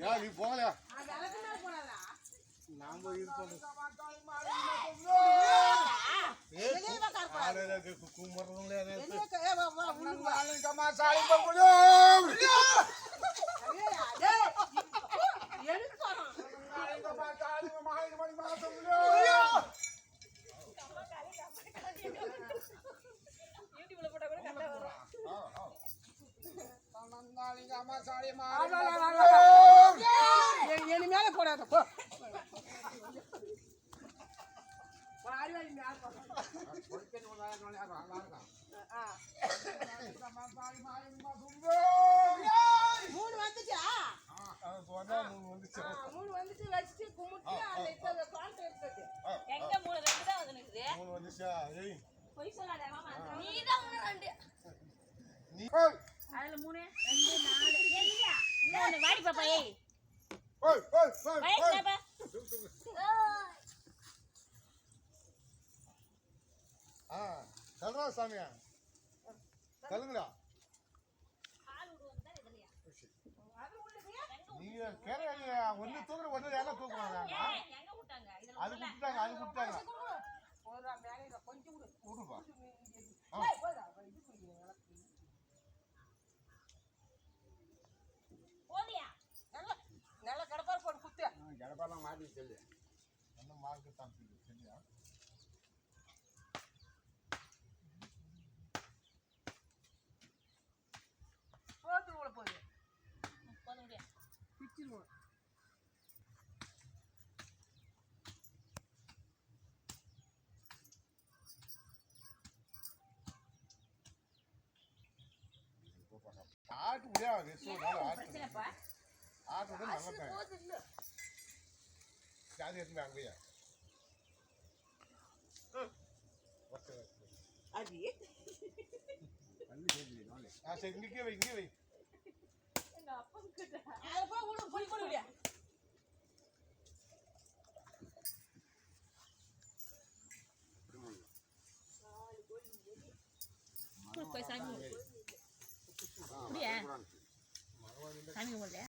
நீ போகலையா நாம இது பண்ணு என் மேல போடாத போ மூணு வந்துச்சா மூணு வந்துச்சு வச்சு கும்பிட்டு அந்த பாட்டு எடுத்துட்டு எங்க மூணு ரெண்டு தான் வந்துருக்குது மூணு வந்துச்சா ஏய் போய் சொல்லாத மாமா நீ தான் மூணு ரெண்டு நீ அதுல மூணு ரெண்டு நாலு ஏய்யா இன்னொன்னு வாடி பாப்பா ஏய் ஓய் ஓய் வயசு பாப்பா சொல்றா சாமியா சொல்லுங்கடா நீங்க கேரையா ஒண்ணு தூக்குற ஒண்ணு ஏங்க தூக்குறாங்க எங்க விட்டாங்க இதுல அது விட்டாங்க அது விட்டாங்க போறா மேல கொஞ்சம் விடுப்பா போடியா நல்ல கடப்பார் போட்டு குத்து கடப்பாலாம் மாத்தி சொல்லு என்ன மார்க்கு தான் சரியா போட்டு உள்ள போகுது போட முடியா பிச்சிடுவோம் ஆட்டு முடியாது பிரச்சனைப்பா ஆட்டு விட நல்லா ஜாதி எடுத்து அங்கேயா அது சரி இங்கே வை இங்கே வை எங்க அப்பா கிட்ட அத போய் உள்ள போய் போடு முடியா போய் சாமி முடியா சாமி கும்பிடல